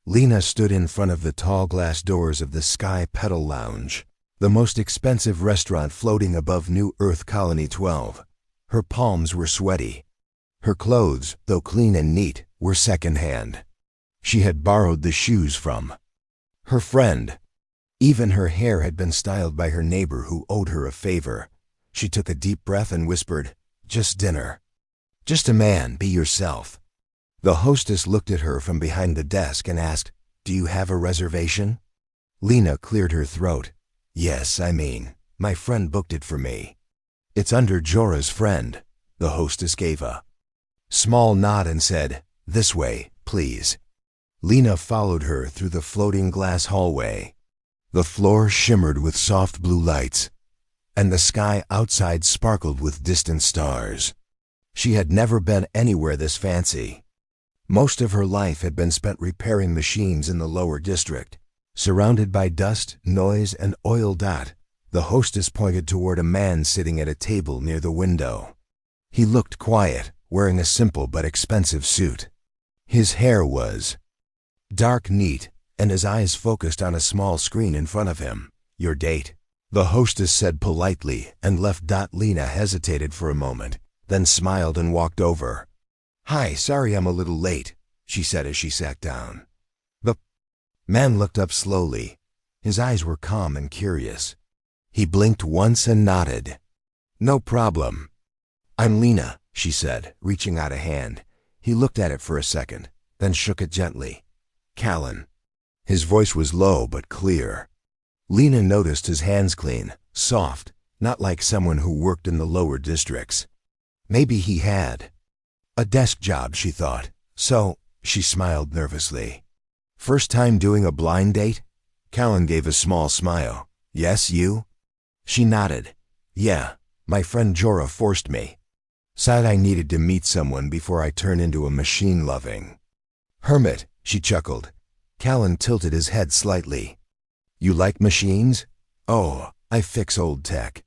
Lena stood in front of the tall glass doors of the Sky Petal Lounge, the most expensive restaurant floating above New Earth Colony 12. Her palms were sweaty. Her clothes, though clean and neat, were secondhand. She had borrowed the shoes from her friend. Even her hair had been styled by her neighbor who owed her a favor. She took a deep breath and whispered, "Just dinner." "Just a man, be yourself." The hostess looked at her from behind the desk and asked, "Do you have a reservation?" Lena cleared her throat. "Yes, my friend booked it for me." "It's under Jorah's friend." The hostess gave a small nod and said, "This way, please." Lena followed her through the floating glass hallway. The floor shimmered with soft blue lights, and the sky outside sparkled with distant stars. She had never been anywhere this fancy. Most of her life had been spent repairing machines in the lower district. Surrounded by dust, noise, and oil. The hostess pointed toward a man sitting at a table near the window. He looked quiet, wearing a simple but expensive suit. His hair was dark, neat, and his eyes focused on a small screen in front of him. "Your date?" the hostess said politely and left. Lena hesitated for a moment, then smiled and walked over. "Hi, sorry I'm a little late," she said as she sat down. The man looked up slowly. His eyes were calm and curious. He blinked once and nodded. "No problem." "I'm Lena," she said, reaching out a hand. He looked at it for a second, then shook it gently. "Callan." His voice was low but clear. Lena noticed his hands clean, soft, not like someone who worked in the lower districts. Maybe he had a desk job, she thought. "So," she smiled nervously. "First time doing a blind date?" Callan gave a small smile. "Yes, you?" She nodded. "Yeah, my friend Jorah forced me. Said I needed to meet someone before I turn into a machine-loving hermit," she chuckled. Callan tilted his head slightly. "You like machines?" "Oh, I fix old tech.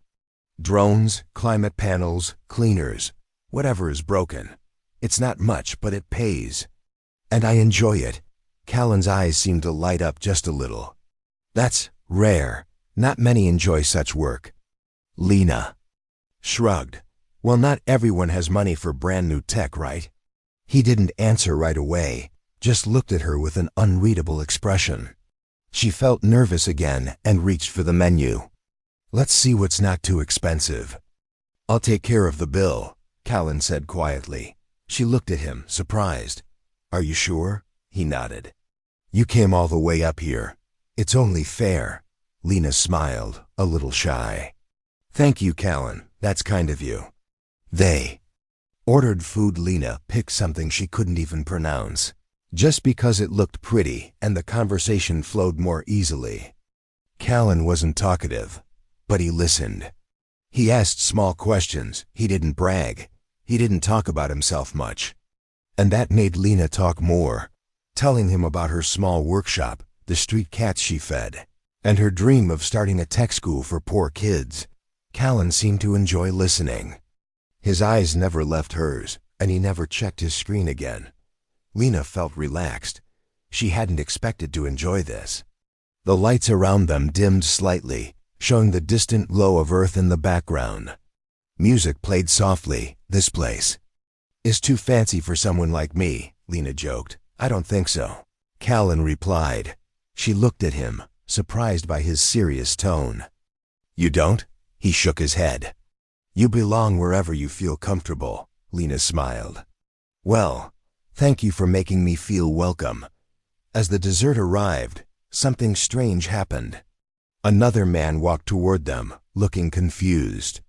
Drones, climate panels, cleaners, whatever is broken. It's not much, but it pays. And I enjoy it." Callan's eyes seemed to light up just a little. "That's rare. Not many enjoy such work." Lena shrugged. "Well, not everyone has money for brand new tech, right?" He didn't answer right away, just looked at her with an unreadable expression. She felt nervous again and reached for the menu. "Let's see what's not too expensive." "I'll take care of the bill," Callan said quietly. She looked at him, surprised. "Are you sure?" He nodded. "You came all the way up here. It's only fair." Lena smiled, a little shy. "Thank you, Callan. That's kind of you." They ordered food. Lena picked something she couldn't even pronounce, just because it looked pretty and the conversation flowed more easily. Callan wasn't talkative, but he listened. He asked small questions. He didn't brag. He didn't talk about himself much. And that made Lena talk more, telling him about her small workshop, the street cats she fed, and her dream of starting a tech school for poor kids. Callan seemed to enjoy listening. His eyes never left hers, and he never checked his screen again. Lena felt relaxed. She hadn't expected to enjoy this. The lights around them dimmed slightly, showing the distant glow of Earth in the background. Music played softly. "This place is too fancy for someone like me," Lena joked. "I don't think so," Callan replied. She looked at him, surprised by his serious tone. "You don't?" He shook his head. "You belong wherever you feel comfortable," Lena smiled. "Well, thank you for making me feel welcome." As the dessert arrived, something strange happened. Another man walked toward them, looking confused.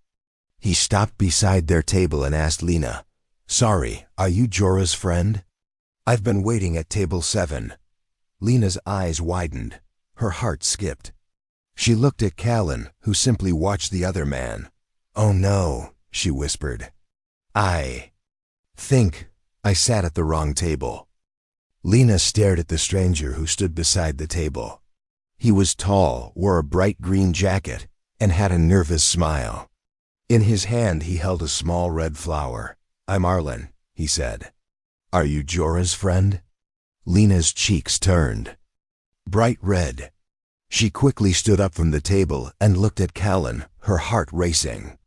He stopped beside their table and asked Lena, "Sorry, are you Jorah's friend?" "I've been waiting at table 7. Lena's eyes widened. Her heart skipped. She looked at Callan, who simply watched the other man. "Oh no," she whispered. "I think I sat at the wrong table." Lena stared at the stranger who stood beside the table. He was tall, wore a bright green jacket, and had a nervous smile. In his hand he held a small red flower. "I'm Arlen," he said. "Are you Jorah's friend?" Lena's cheeks turned bright red. She quickly stood up from the table and looked at Callan, her heart racing.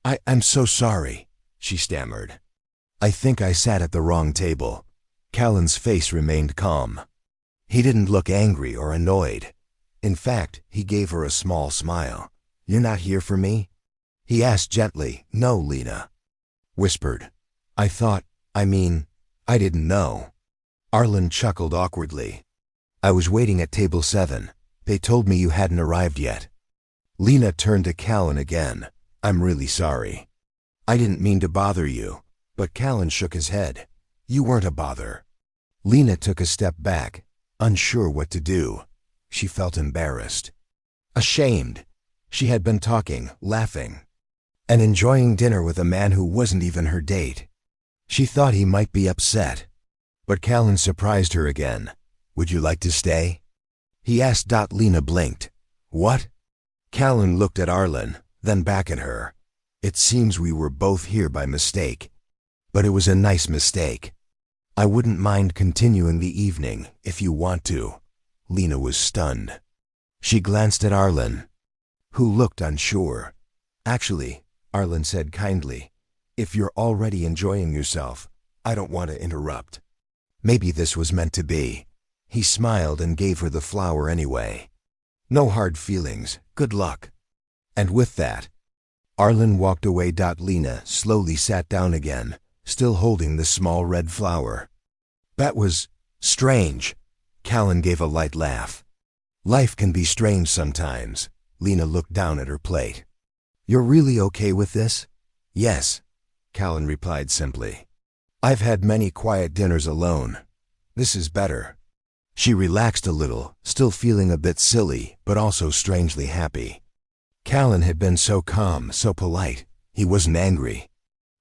I'm so sorry, she stammered. I think I sat at the wrong table. Callan's face remained calm. He didn't look angry or annoyed. In fact, he gave her a small smile. You're not here for me? He asked gently. No, Lena whispered. I didn't know. Arlen chuckled awkwardly. I was waiting at table 7. They told me you hadn't arrived yet. Lena turned to Callan again. I'm really sorry. I didn't mean to bother you. But Callan shook his head. You weren't a bother. Lena took a step back, unsure what to do. She felt embarrassed. Ashamed. She had been talking, laughing, and enjoying dinner with a man who wasn't even her date. She thought he might be upset. But Callan surprised her again. Would you like to stay? He asked. Lena blinked. What? Callan looked at Arlen, then back at her. It seems we were both here by mistake. But it was a nice mistake. I wouldn't mind continuing the evening if you want to. Lena was stunned. She glanced at Arlen, who looked unsure. Actually, Arlen said kindly, if you're already enjoying yourself, I don't want to interrupt. Maybe this was meant to be. He smiled and gave her the flower anyway. No hard feelings. Good luck. And with that, Arlen walked away. Lena slowly sat down again, still holding the small red flower. That was strange. Callan gave a light laugh. Life can be strange sometimes. Lena looked down at her plate. You're really okay with this? Yes, Callan replied simply. I've had many quiet dinners alone. This is better. She relaxed a little, still feeling a bit silly, but also strangely happy. Callan had been so calm, so polite. He wasn't angry.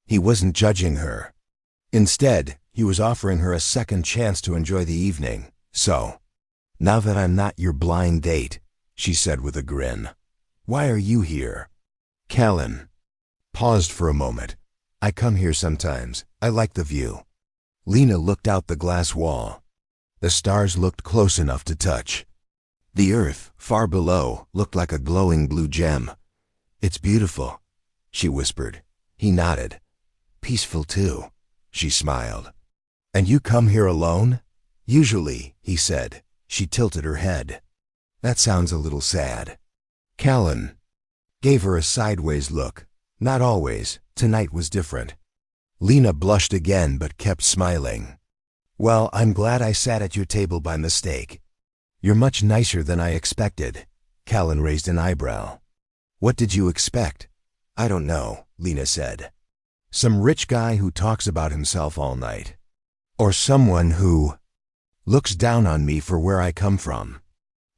He wasn't judging her. Instead, he was offering her a second chance to enjoy the evening. So, now that I'm not your blind date, she said with a grin. Why are you here? Callan paused for a moment. I come here sometimes. I like the view. Lena looked out the glass wall. The stars looked close enough to touch. The earth, far below, looked like a glowing blue gem. It's beautiful, she whispered. He nodded. Peaceful too, she smiled. And you come here alone? Usually, he said. She tilted her head. That sounds a little sad. Callan gave her a sideways look. Not always. Tonight was different. Lena blushed again but kept smiling. Well, I'm glad I sat at your table by mistake. You're much nicer than I expected. Callan raised an eyebrow. What did you expect? I don't know, Lena said. Some rich guy who talks about himself all night. Or someone who looks down on me for where I come from.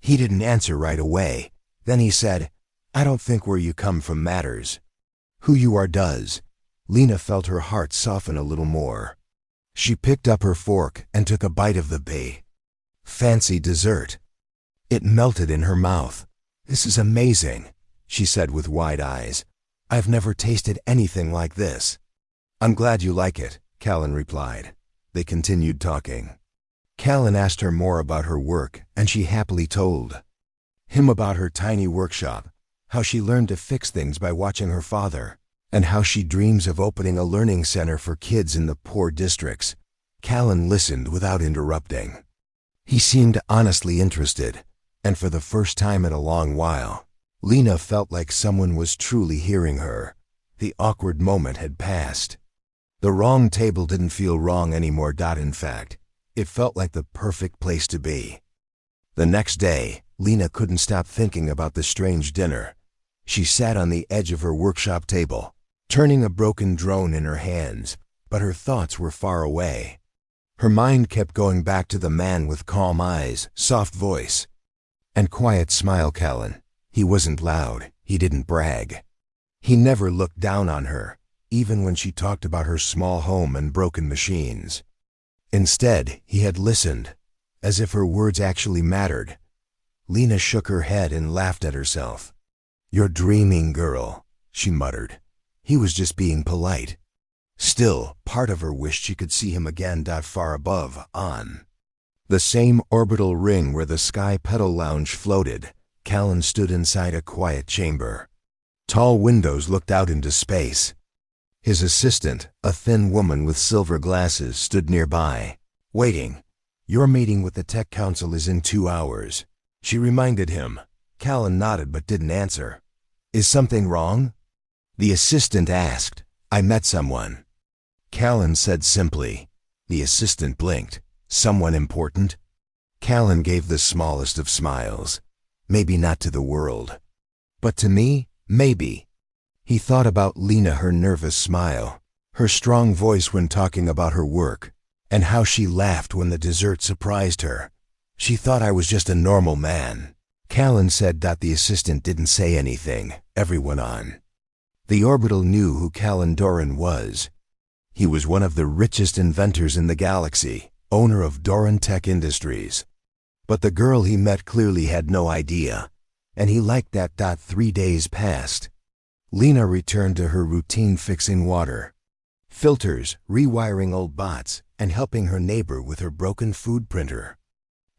He didn't answer right away. Then he said, I don't think where you come from matters. Who you are does. Lena felt her heart soften a little more. She picked up her fork and took a bite of the fancy dessert. It melted in her mouth. This is amazing, she said with wide eyes. I've never tasted anything like this. I'm glad you like it, Callan replied. They continued talking. Callan asked her more about her work, and she happily told him about her tiny workshop, how she learned to fix things by watching her father, and how she dreams of opening a learning center for kids in the poor districts. Callan listened without interrupting. He seemed honestly interested, and for the first time in a long while, Lena felt like someone was truly hearing her. The awkward moment had passed. The wrong table didn't feel wrong anymore. In fact, it felt like the perfect place to be. The next day, Lena couldn't stop thinking about the strange dinner. She sat on the edge of her workshop table, turning a broken drone in her hands, but her thoughts were far away. Her mind kept going back to the man with calm eyes, soft voice, and quiet smile. Callan. He wasn't loud. He didn't brag. He never looked down on her, even when she talked about her small home and broken machines. Instead, he had listened, as if her words actually mattered. Lena shook her head and laughed at herself. You're dreaming, girl, she muttered. He was just being polite. Still, part of her wished she could see him again. Far above, on The same orbital ring where the Sky Petal Lounge floated, Callan stood inside a quiet chamber. Tall windows looked out into space. His assistant, a thin woman with silver glasses, stood nearby, waiting. "Your meeting with the Tech Council is in 2 hours," she reminded him. Callan nodded but didn't answer. "Is something wrong?" the assistant asked. "I met someone," Callan said simply. The assistant blinked. "Someone important?" Callan gave the smallest of smiles. "Maybe not to the world, but to me, maybe." He thought about Lena, her nervous smile, her strong voice when talking about her work, and how she laughed when the dessert surprised her. "She thought I was just a normal man." Callan said that the assistant didn't say anything. Everyone on the orbital knew who Callan Doran was. He was one of the richest inventors in the galaxy, owner of Doran Tech Industries. But the girl he met clearly had no idea, and he liked that. 3 days passed. Lena returned to her routine, fixing water filters, rewiring old bots, and helping her neighbor with her broken food printer.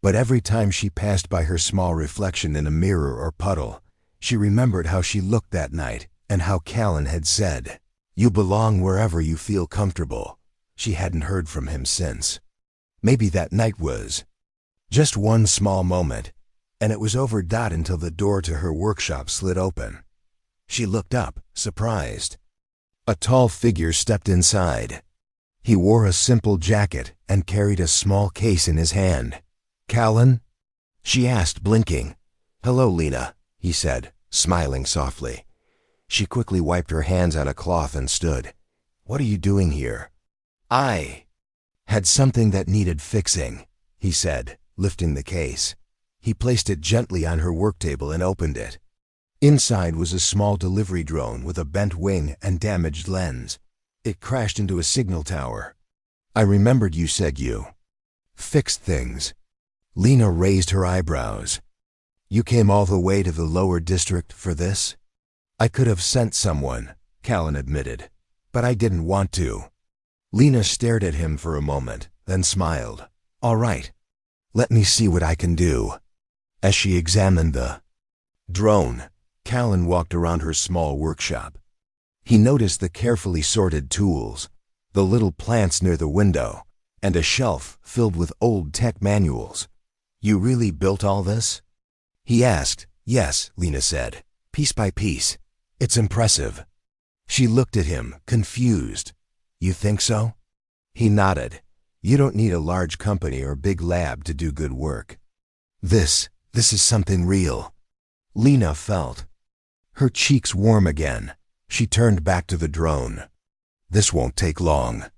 But every time she passed by her small reflection in a mirror or puddle, she remembered how she looked that night and how Callan had said, "You belong wherever you feel comfortable." She hadn't heard from him since. Maybe that night was just one small moment, and it was over. Until the door to her workshop slid open. She looked up, surprised. A tall figure stepped inside. He wore a simple jacket and carried a small case in his hand. "Callan?" she asked, blinking. "Hello, Lena," he said, smiling softly. She quickly wiped her hands on a cloth and stood. "What are you doing here?" "I had something that needed fixing," he said, lifting the case. He placed it gently on her work table and opened it. Inside was a small delivery drone with a bent wing and damaged lens. It crashed into a signal tower. "I remembered you said you fixed things." Lena raised her eyebrows. "You came all the way to the lower district for this?" "I could have sent someone," Callan admitted, "but I didn't want to." Lena stared at him for a moment, then smiled. "All right. Let me see what I can do." As she examined the drone, Callan walked around her small workshop. He noticed the carefully sorted tools, the little plants near the window, and a shelf filled with old tech manuals. "You really built all this?" he asked. "Yes," Lena said, "piece by piece. It's impressive." She looked at him, confused. "You think so?" He nodded. "You don't need a large company or big lab to do good work. This is something real." Lena felt her cheeks warm again. She turned back to the drone. "This won't take long."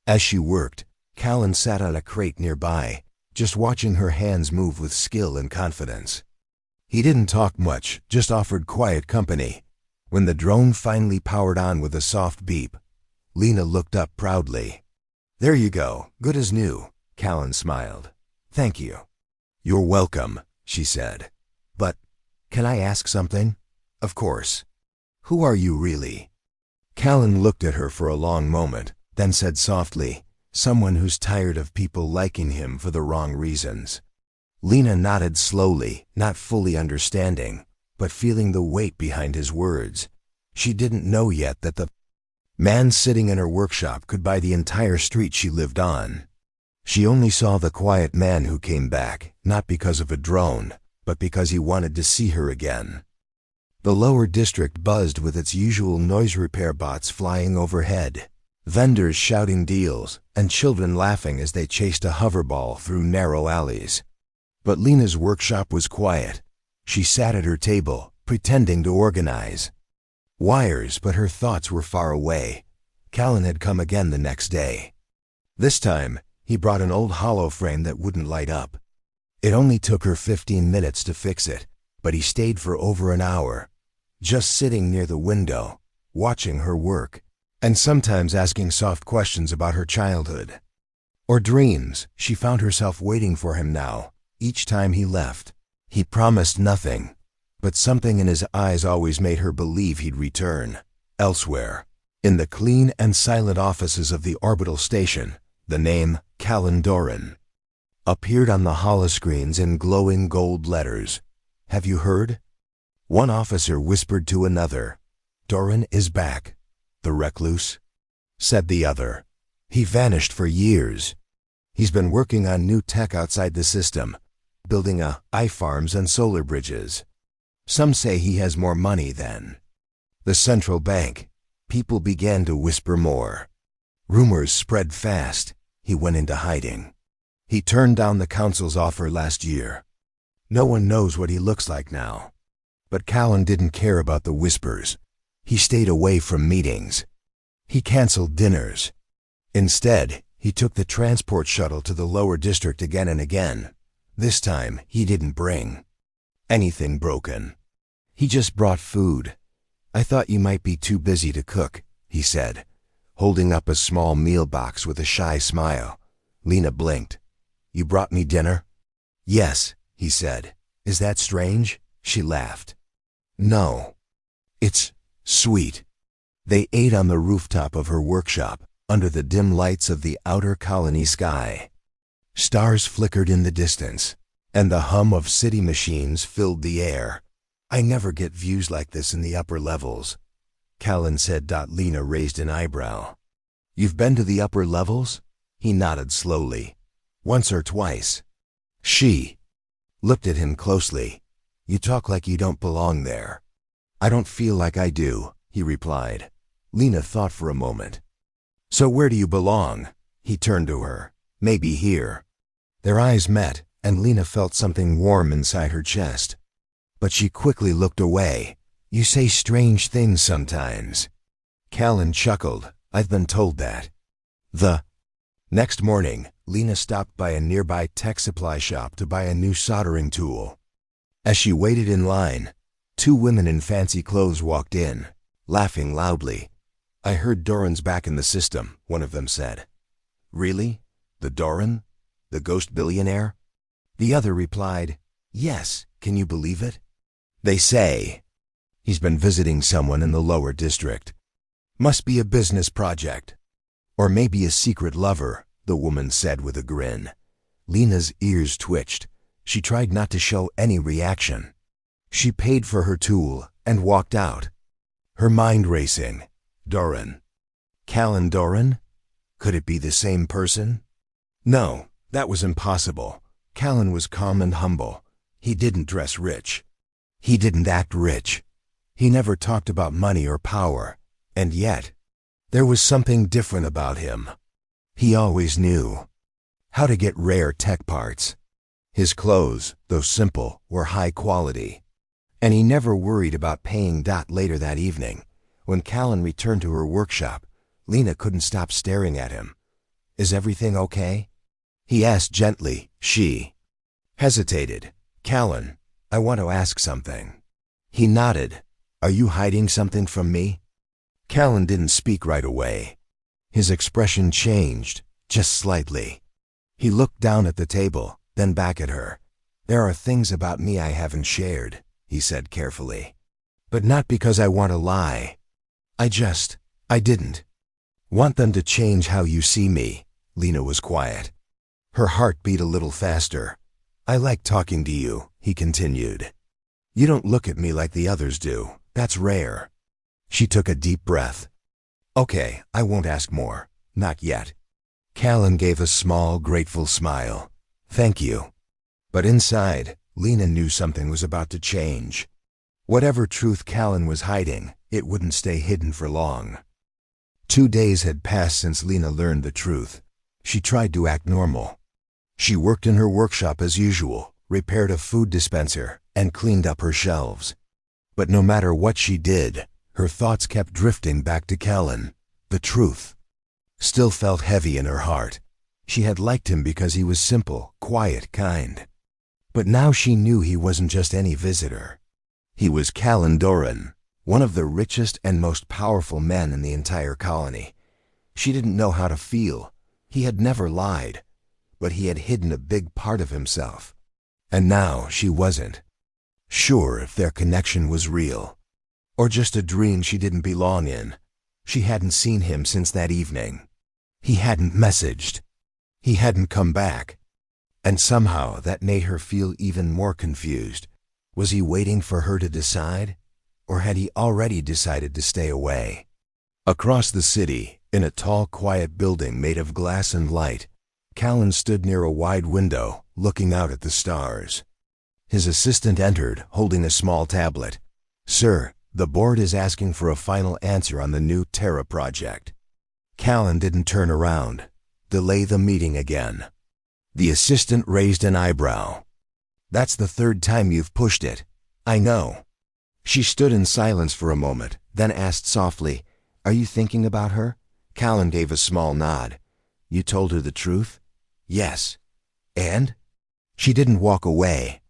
As she worked, Callan sat on a crate nearby, just watching her hands move with skill and confidence. He didn't talk much, just offered quiet company. When the drone finally powered on with a soft beep, Lena looked up proudly. "There you go, good as new," Callan smiled. "Thank you." "You're welcome," she said. "But can I ask something?" "Of course. Who are you really?" Callan looked at her for a long moment, then said softly, "Someone who's tired of people liking him for the wrong reasons." Lena nodded slowly, not fully understanding, but feeling the weight behind his words. She didn't know yet that the man sitting in her workshop could buy the entire street she lived on. She only saw the quiet man who came back, not because of a drone, but because he wanted to see her again. The lower district buzzed with its usual noise repair bots flying overhead, vendors shouting deals, and children laughing as they chased a hoverball through narrow alleys. But Lena's workshop was quiet. She sat at her table, pretending to organize wires, but her thoughts were far away. Callan had come again the next day. This time, he brought an old hollow frame that wouldn't light up. It only took her 15 minutes to fix it, but he stayed for over an hour, just sitting near the window, watching her work, and sometimes asking soft questions about her childhood or dreams. She found herself waiting for him now. Each time he left, he promised nothing, but something in his eyes always made her believe he'd return. Elsewhere, in the clean and silent offices of the orbital station, the name Callan Doran appeared on the holoscreens in glowing gold letters. "Have you heard?" One officer whispered to another. "Doran is back." "The recluse?" said the other. "He vanished for years. He's been working on new tech outside the system, building eye farms and solar bridges. Some say he has more money than the central bank." People began to whisper more. Rumors spread fast. He went into hiding. He turned down the council's offer last year. No one knows what he looks like now. But Callan didn't care about the whispers. He stayed away from meetings. He canceled dinners. Instead, he took the transport shuttle to the lower district again and again. This time, he didn't bring anything broken. He just brought food. "I thought you might be too busy to cook," he said, holding up a small meal box with a shy smile. Lena blinked. "You brought me dinner?" "Yes," he said. "Is that strange?" She laughed. "No. It's sweet." They ate on the rooftop of her workshop, under the dim lights of the outer colony sky. Stars flickered in the distance, and the hum of city machines filled the air. "I never get views like this in the upper levels," Callan said. Lena raised an eyebrow. "You've been to the upper levels?" He nodded slowly. "Once or twice." She looked at him closely. "You talk like you don't belong there." "I don't feel like I do," he replied. Lena thought for a moment. "So where do you belong?" He turned to her. "Maybe here." Their eyes met, and Lena felt something warm inside her chest. But she quickly looked away. "You say strange things sometimes." Callan chuckled. "I've been told that." The next morning, Lena stopped by a nearby tech supply shop to buy a new soldering tool. As she waited in line, two women in fancy clothes walked in, laughing loudly. "I heard Doran's back in the system," one of them said. "Really? The Doran? The ghost billionaire?" The other replied, "Yes, can you believe it? They say he's been visiting someone in the lower district. Must be a business project. Or maybe a secret lover," the woman said with a grin. Lena's ears twitched. She tried not to show any reaction. She paid for her tool and walked out, her mind racing. Doran. Callan Doran? Could it be the same person? No, that was impossible. Callan was calm and humble. He didn't dress rich. He didn't act rich. He never talked about money or power. And yet, there was something different about him. He always knew how to get rare tech parts. His clothes, though simple, were high quality. And he never worried about paying. Later that evening, when Callan returned to her workshop, Lena couldn't stop staring at him. "Is everything okay?" he asked gently. She hesitated. "Callan, I want to ask something." He nodded. "Are you hiding something from me?" Callan didn't speak right away. His expression changed, just slightly. He looked down at the table, then back at her. "There are things about me I haven't shared," he said carefully. "But not because I want to lie. I didn't want them to change how you see me." Lena was quiet. Her heart beat a little faster. "I like talking to you," he continued. "You don't look at me like the others do. That's rare." She took a deep breath. "Okay, I won't ask more. Not yet." Callan gave a small, grateful smile. "Thank you." But inside, Lena knew something was about to change. Whatever truth Callan was hiding, it wouldn't stay hidden for long. 2 days had passed since Lena learned the truth. She tried to act normal. She worked in her workshop as usual, repaired a food dispenser, and cleaned up her shelves. But no matter what she did, her thoughts kept drifting back to Callan. The truth still felt heavy in her heart. She had liked him because he was simple, quiet, kind. But now she knew he wasn't just any visitor. He was Callan Doran, one of the richest and most powerful men in the entire colony. She didn't know how to feel. He had never lied, but he had hidden a big part of himself. And now she wasn't sure if their connection was real, or just a dream she didn't belong in. She hadn't seen him since that evening. He hadn't messaged. He hadn't come back. And somehow that made her feel even more confused. Was he waiting for her to decide? Or had he already decided to stay away? Across the city, in a tall, quiet building made of glass and light, Callan stood near a wide window, looking out at the stars. His assistant entered, holding a small tablet. "Sir, the board is asking for a final answer on the new Terra project." Callan didn't turn around. "Delay the meeting again." The assistant raised an eyebrow. "That's the third time you've pushed it." "I know." She stood in silence for a moment, then asked softly, "Are you thinking about her?" Callan gave a small nod. "You told her the truth?" "Yes." "And?" "She didn't walk away."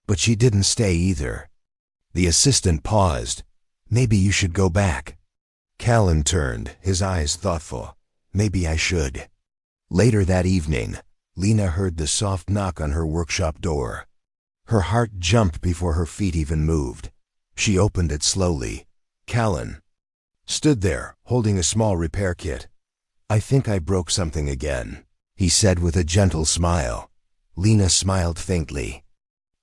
"But she didn't stay either." The assistant paused. "Maybe you should go back." Callan turned, his eyes thoughtful. "Maybe I should." Later that evening, Lena heard the soft knock on her workshop door. Her heart jumped before her feet even moved. She opened it slowly. Callan stood there, holding a small repair kit. "I think I broke something again," he said with a gentle smile. Lena smiled faintly.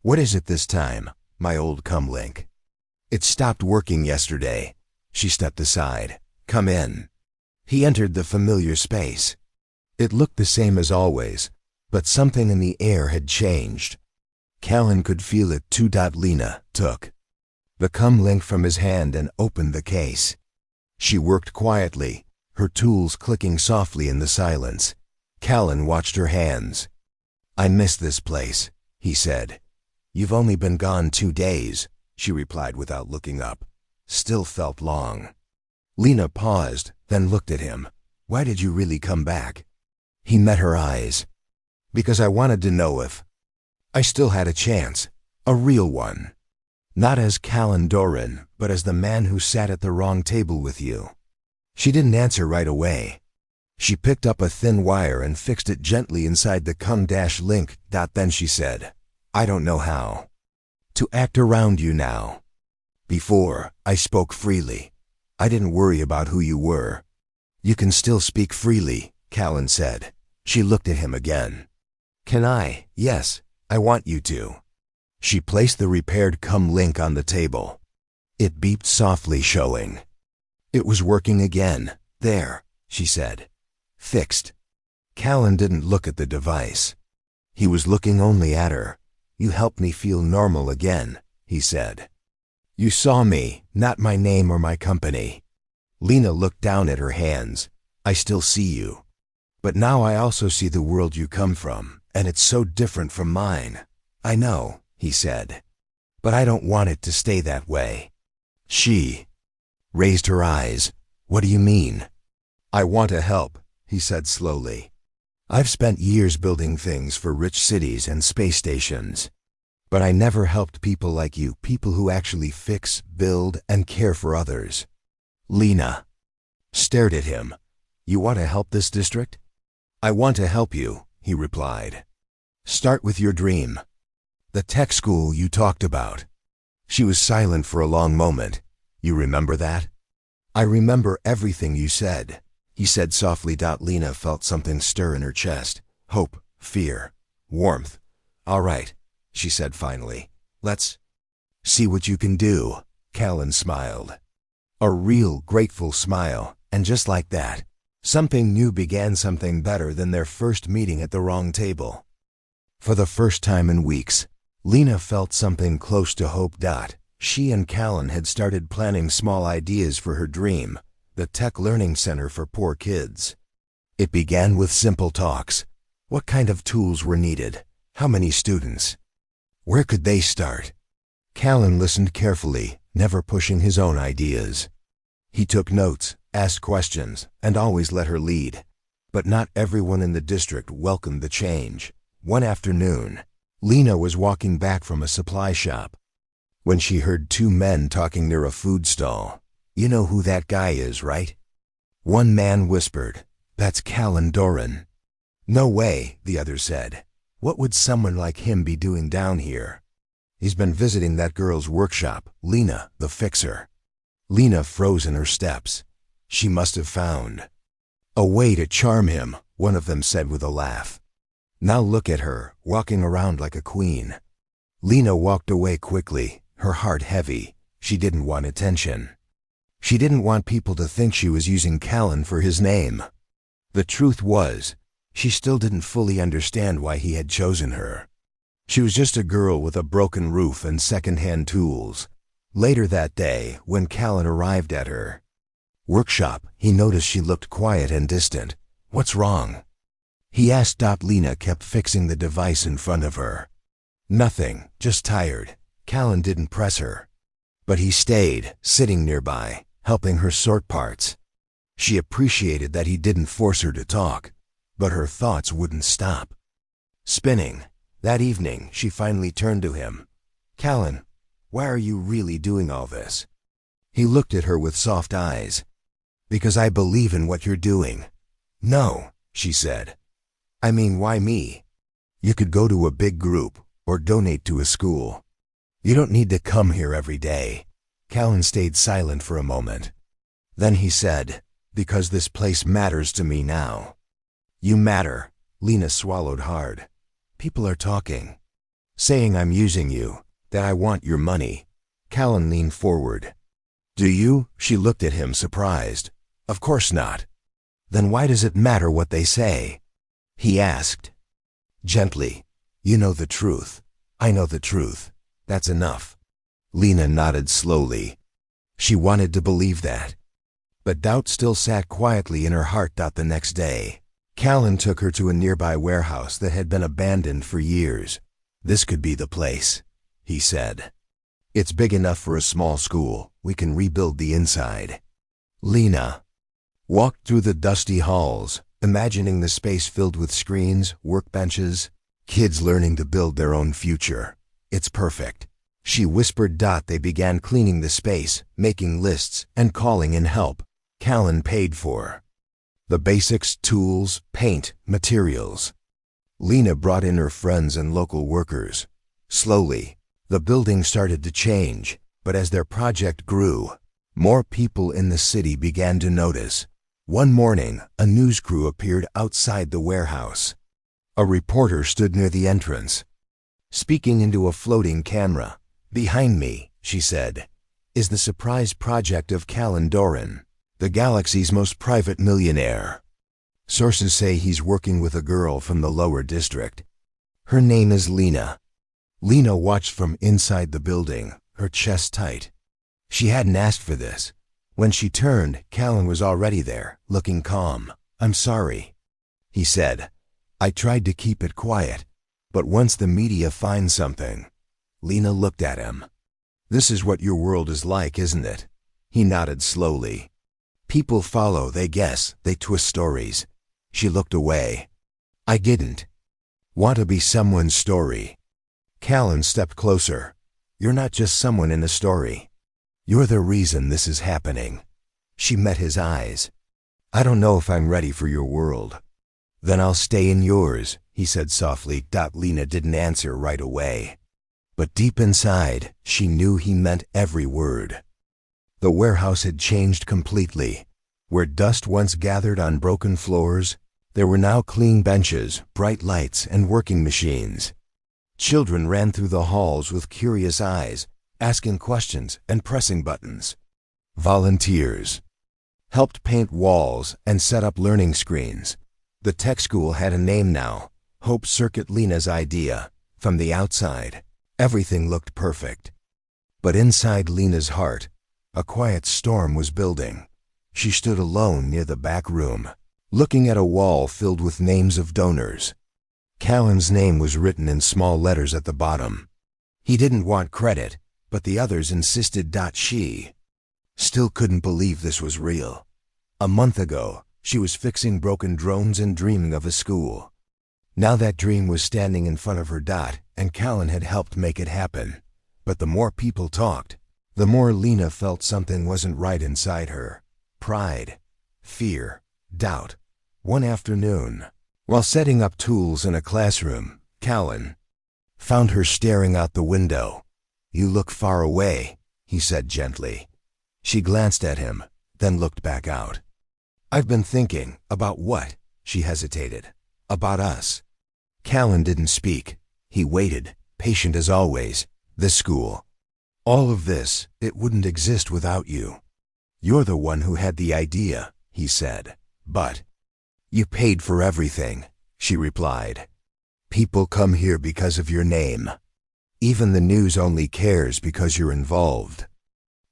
"What is it this time?" "My old comlink. It stopped working yesterday." She stepped aside. "Come in." He entered the familiar space. It looked the same as always, but something in the air had changed. Callan could feel it too. Lena took the comlink from his hand and opened the case. She worked quietly, her tools clicking softly in the silence. Callan watched her hands. "I miss this place," he said. "You've only been gone 2 days," she replied without looking up. Still felt long. Lena paused, then looked at him. "Why did you really come back?" He met her eyes. "Because I wanted to know if I still had a chance, a real one. Not as Callan Doran, but as the man who sat at the wrong table with you." She didn't answer right away. She picked up a thin wire and fixed it gently inside the cum-link. Then she said, "I don't know how to act around you now. Before, I spoke freely. I didn't worry about who you were." "You can still speak freely," Callan said. She looked at him again. "Can I?" "Yes, I want you to." She placed the repaired cum-link on the table. It beeped softly, showing it was working again. "There," she said. "Fixed." Callan didn't look at the device. He was looking only at her. "You helped me feel normal again," he said. "You saw me, not my name or my company." Lena looked down at her hands. "I still see you. But now I also see the world you come from, and it's so different from mine." "I know," he said. "But I don't want it to stay that way." She raised her eyes. "What do you mean?" "I want to help," he said slowly. "I've spent years building things for rich cities and space stations. But I never helped people like you, people who actually fix, build, and care for others." Lena stared at him. "You want to help this district?" "I want to help you," he replied. "Start with your dream. The tech school you talked about." She was silent for a long moment. "You remember that?" "I remember everything you said," he said softly. Lena felt something stir in her chest. Hope, fear, warmth. "All right," she said finally. "Let's see what you can do." Callan smiled. A real, grateful smile, and just like that, something new began, something better than their first meeting at the wrong table. For the first time in weeks, Lena felt something close to hope. She and Callan had started planning small ideas for her dream, the Tech Learning Center for Poor Kids. It began with simple talks. What kind of tools were needed? How many students? Where could they start? Callan listened carefully, never pushing his own ideas. He took notes, asked questions, and always let her lead. But not everyone in the district welcomed the change. One afternoon, Lena was walking back from a supply shop when she heard 2 men talking near a food stall. "You know who that guy is, right?" One man whispered, "That's Callan Doran." "No way," the other said. "What would someone like him be doing down here?" "He's been visiting that girl's workshop, Lena, the fixer." Lena froze in her steps. She must have found a way to charm him, one of them said with a laugh. Now look at her, walking around like a queen. Lena walked away quickly, her heart heavy. She didn't want attention. She didn't want people to think she was using Callan for his name. The truth was, she still didn't fully understand why he had chosen her. She was just a girl with a broken roof and second-hand tools. Later that day, when Callan arrived at her workshop, he noticed she looked quiet and distant. "What's wrong?" he asked. Lena kept fixing the device in front of her. "Nothing, just tired." Callan didn't press her, but he stayed, sitting nearby, helping her sort parts. She appreciated that he didn't force her to talk, but her thoughts wouldn't stop spinning. That evening, she finally turned to him. "Callan, why are you really doing all this?" He looked at her with soft eyes. "Because I believe in what you're doing." "No," she said. "I mean, why me? You could go to a big group or donate to a school. You don't need to come here every day." Callan stayed silent for a moment. Then he said, "Because this place matters to me now." "You matter." Lena swallowed hard. "People are talking, saying I'm using you, that I want your money." Callan leaned forward. "Do you?" She looked at him, surprised. "Of course not." "Then why does it matter what they say?" he asked gently. "You know the truth. I know the truth. That's enough." Lena nodded slowly. She wanted to believe that, but doubt still sat quietly in her heart. The next day, Callan took her to a nearby warehouse that had been abandoned for years. "This could be the place," he said. "It's big enough for a small school. We can rebuild the inside." Lena walked through the dusty halls, imagining the space filled with screens, workbenches, kids learning to build their own future. "It's perfect," she whispered. They began cleaning the space, making lists, and calling in help. Callan paid for the basics: tools, paint, materials. Lena brought in her friends and local workers. Slowly, the building started to change, but as their project grew, more people in the city began to notice. One morning, a news crew appeared outside the warehouse. A reporter stood near the entrance, speaking into a floating camera. "Behind me," she said, "is the surprise project of Callan Doran, the galaxy's most private millionaire. Sources say he's working with a girl from the lower district. Her name is Lena." Lena watched from inside the building, her chest tight. She hadn't asked for this. When she turned, Callan was already there, looking calm. "I'm sorry," he said. "I tried to keep it quiet, but once the media finds something." Lena looked at him. "This is what your world is like, isn't it?" He nodded slowly. "People follow, they guess, they twist stories." She looked away. "I didn't want to be someone's story." Callan stepped closer. "You're not just someone in a story. You're the reason this is happening." She met his eyes. "I don't know if I'm ready for your world." "Then I'll stay in yours," he said softly. Lena didn't answer right away, but deep inside, she knew he meant every word. The warehouse had changed completely. Where dust once gathered on broken floors, there were now clean benches, bright lights, and working machines. Children ran through the halls with curious eyes, asking questions and pressing buttons. Volunteers helped paint walls and set up learning screens. The tech school had a name now, Hope Circuit. Lena's idea. From the outside, everything looked perfect. But inside Lena's heart, a quiet storm was building. She stood alone near the back room, looking at a wall filled with names of donors. Callan's name was written in small letters at the bottom. He didn't want credit, but the others insisted. She still couldn't believe this was real. A month ago, she was fixing broken drones and dreaming of a school. Now that dream was standing in front of her. And Callan had helped make it happen. But the more people talked, the more Lena felt something wasn't right inside her. Pride, fear, doubt. One afternoon, while setting up tools in a classroom, Callan found her staring out the window. "You look far away," he said gently. She glanced at him, then looked back out. "I've been thinking." "About what?" She hesitated. "About us." Callan didn't speak. He waited, patient as always. The school. All of this, it wouldn't exist without you. You're the one who had the idea, he said. But you paid for everything, she replied. People come here because of your name. Even the news only cares because you're involved.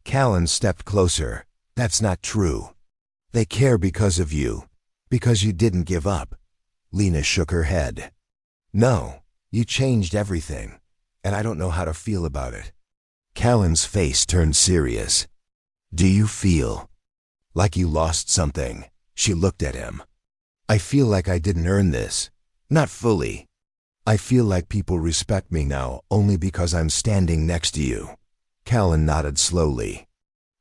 Callan stepped closer. That's not true. They care because of you, because you didn't give up. Lena shook her head. No, you changed everything, and I don't know how to feel about it. Callan's face turned serious. Do you feel like you lost something? She looked at him. I feel like I didn't earn this. Not fully. I feel like people respect me now only because I'm standing next to you. Callan nodded slowly.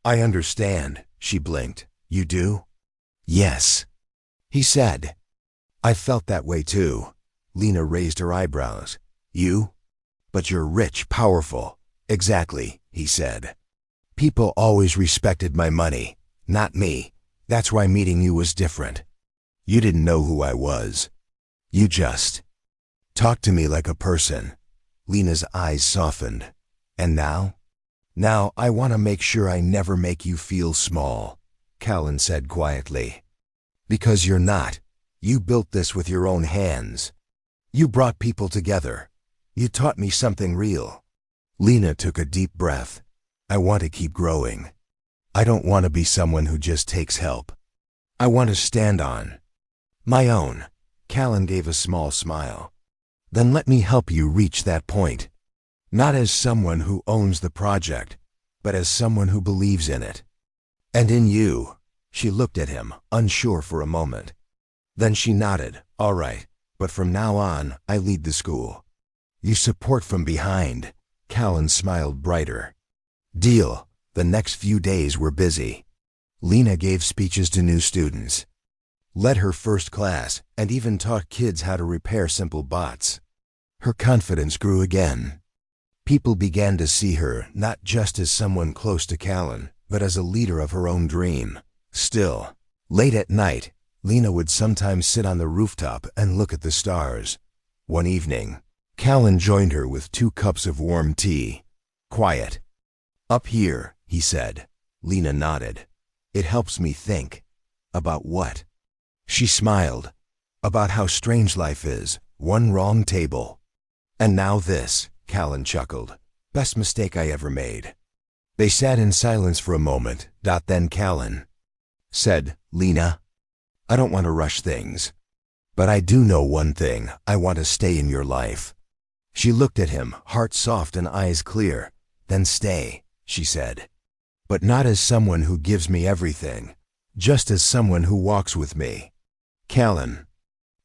I understand, she blinked. You do? Yes, he said. I felt that way too. Lena raised her eyebrows. You? But you're rich, powerful. Exactly, he said. People always respected my money, not me. That's why meeting you was different. You didn't know who I was. You just talked to me like a person. Lena's eyes softened. And now? Now I want to make sure I never make you feel small, Callan said quietly. Because you're not. You built this with your own hands. You brought people together. You taught me something real. Lena took a deep breath. I want to keep growing. I don't want to be someone who just takes help. I want to stand on my own. Callan gave a small smile. Then let me help you reach that point. Not as someone who owns the project, but as someone who believes in it. And in you. She looked at him, unsure for a moment. Then she nodded. All right, but from now on, I lead the school. You support from behind. Callan smiled brighter. Deal. The next few days were busy. Lena gave speeches to new students, led her first class, and even taught kids how to repair simple bots. Her confidence grew again. People began to see her not just as someone close to Callan, but as a leader of her own dream. Still, late at night, Lena would sometimes sit on the rooftop and look at the stars. One evening, Callan joined her with 2 cups of warm tea. Quiet. Up here, he said. Lena nodded. It helps me think. About what? She smiled. About how strange life is. One wrong table. And now this, Callan chuckled. Best mistake I ever made. They sat in silence for a moment. Then Callan said, Lena, I don't want to rush things. But I do know one thing. I want to stay in your life. She looked at him, heart soft and eyes clear. Then stay, she said. But not as someone who gives me everything. Just as someone who walks with me. Callan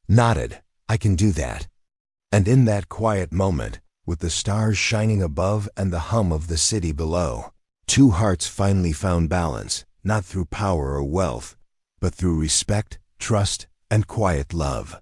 nodded. I can do that. And in that quiet moment, with the stars shining above and the hum of the city below, 2 hearts finally found balance, not through power or wealth, but through respect, trust, and quiet love.